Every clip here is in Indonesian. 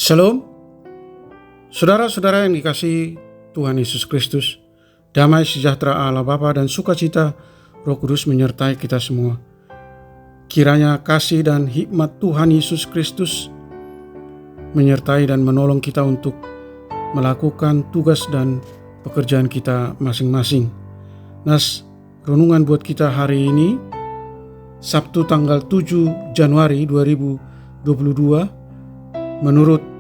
Shalom, saudara-saudara yang dikasihi Tuhan Yesus Kristus. Damai sejahtera Allah Bapa dan sukacita Roh Kudus menyertai kita semua. Kiranya kasih dan hikmat Tuhan Yesus Kristus menyertai dan menolong kita untuk melakukan tugas dan pekerjaan kita masing-masing. Nas, renungan buat kita hari ini, Sabtu tanggal 7 Januari 2022, menurut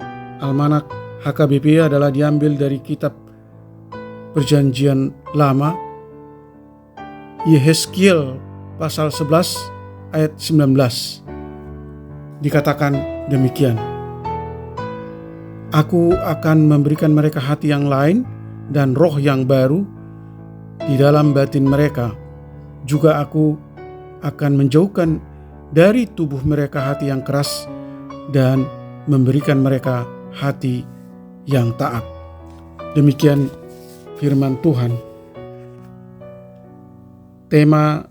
Almanak HKBP adalah diambil dari kitab Perjanjian Lama, Yehezkiel pasal 11 ayat 19. Dikatakan demikian, Aku akan memberikan mereka hati yang lain dan roh yang baru di dalam batin mereka. Juga aku akan menjauhkan dari tubuh mereka hati yang keras dan memberikan mereka hati yang taat. Demikian firman Tuhan. Tema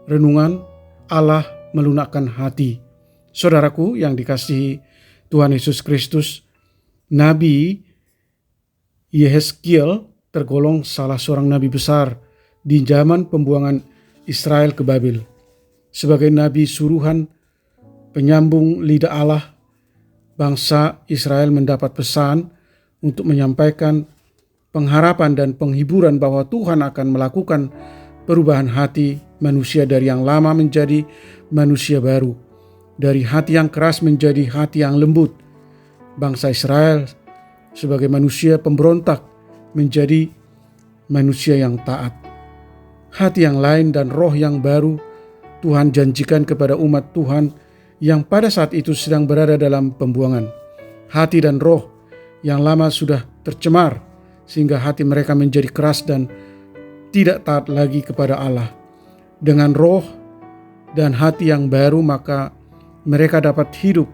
renungan, Allah melunakkan hati. Saudaraku yang dikasihi Tuhan Yesus Kristus, Nabi Yehezkiel tergolong salah seorang nabi besar di zaman pembuangan Israel ke Babel. Sebagai nabi suruhan penyambung lidah Allah, bangsa Israel mendapat pesan untuk menyampaikan pengharapan dan penghiburan bahwa Tuhan akan melakukan perubahan hati manusia dari yang lama menjadi manusia baru, dari hati yang keras menjadi hati yang lembut. Bangsa Israel sebagai manusia pemberontak menjadi manusia yang taat. Hati yang lain dan roh yang baru Tuhan janjikan kepada umat Tuhan yang pada saat itu sedang berada dalam pembuangan. Hati dan roh yang lama sudah tercemar sehingga hati mereka menjadi keras dan tidak taat lagi kepada Allah. Dengan roh dan hati yang baru maka mereka dapat hidup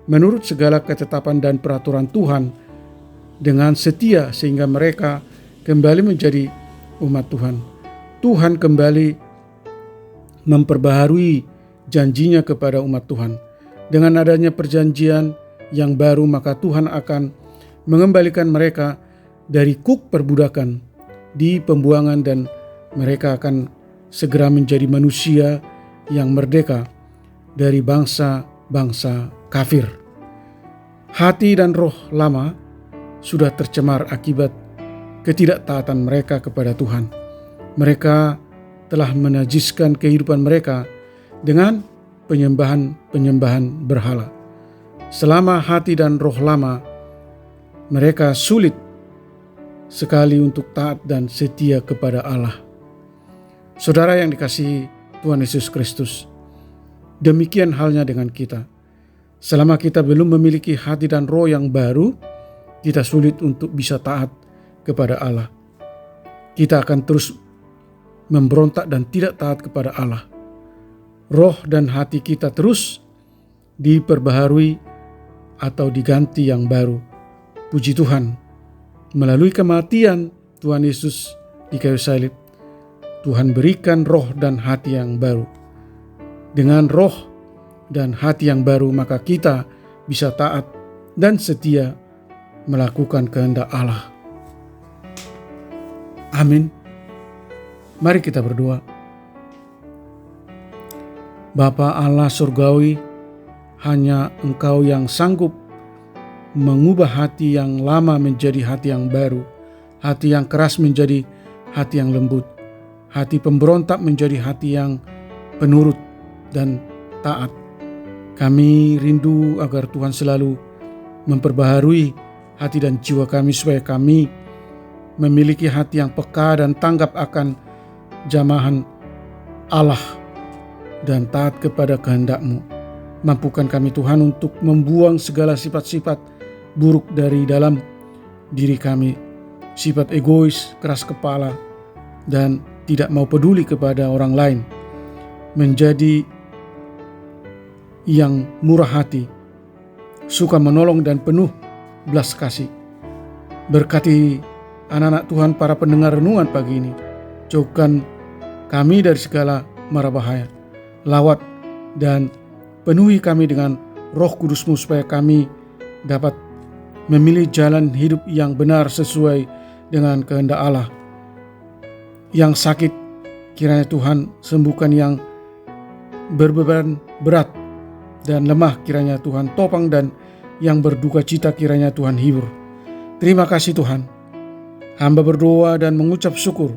menurut segala ketetapan dan peraturan Tuhan dengan setia sehingga mereka kembali menjadi umat Tuhan. Tuhan kembali memperbaharui janjinya kepada umat Tuhan. Dengan adanya perjanjian yang baru maka Tuhan akan mengembalikan mereka dari kuk perbudakan di pembuangan dan mereka akan segera menjadi manusia yang merdeka dari bangsa-bangsa kafir. Hati dan roh lama sudah tercemar akibat ketidaktaatan mereka kepada Tuhan. Mereka telah menajiskan kehidupan mereka dengan penyembahan berhala. Selama hati dan roh lama, mereka sulit sekali untuk taat dan setia kepada Allah. Saudara yang dikasihi Tuhan Yesus Kristus, demikian halnya dengan kita. Selama kita belum memiliki hati dan roh yang baru, kita sulit untuk bisa taat kepada Allah. Kita akan terus memberontak dan tidak taat kepada Allah. Roh dan hati kita terus diperbaharui atau diganti yang baru. Puji Tuhan, melalui kematian Tuhan Yesus di kayu salib, Tuhan berikan roh dan hati yang baru. Dengan roh dan hati yang baru maka kita bisa taat dan setia melakukan kehendak Allah. Amin. Mari kita berdoa. Bapa Allah surgawi, hanya Engkau yang sanggup mengubah hati yang lama menjadi hati yang baru, hati yang keras menjadi hati yang lembut, hati pemberontak menjadi hati yang penurut dan taat. Kami rindu agar Tuhan selalu memperbaharui hati dan jiwa kami supaya kami memiliki hati yang peka dan tanggap akan jamahan Allah dan taat kepada kehendak-Mu. Mampukan kami Tuhan untuk membuang segala sifat-sifat buruk dari dalam diri kami, sifat egois, keras kepala, dan tidak mau peduli kepada orang lain, menjadi yang murah hati, suka menolong dan penuh belas kasih. Berkati anak-anak Tuhan para pendengar renungan pagi ini. Jauhkan kami dari segala mara bahaya. Lawat dan penuhi kami dengan Roh Kudus-Mu supaya kami dapat memilih jalan hidup yang benar sesuai dengan kehendak Allah. Yang sakit, kiranya Tuhan sembuhkan. Yang berbeban berat dan lemah, kiranya Tuhan topang. Dan yang berduka cita, kiranya Tuhan hibur. Terima kasih Tuhan. Hamba berdoa dan mengucap syukur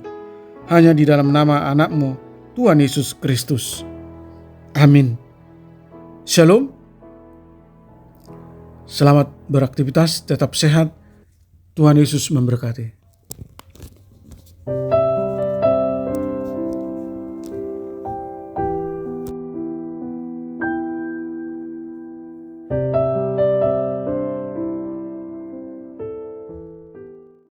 hanya di dalam nama anak-Mu, Tuhan Yesus Kristus. Amin. Shalom. Selamat beraktivitas, tetap sehat. Tuhan Yesus memberkati.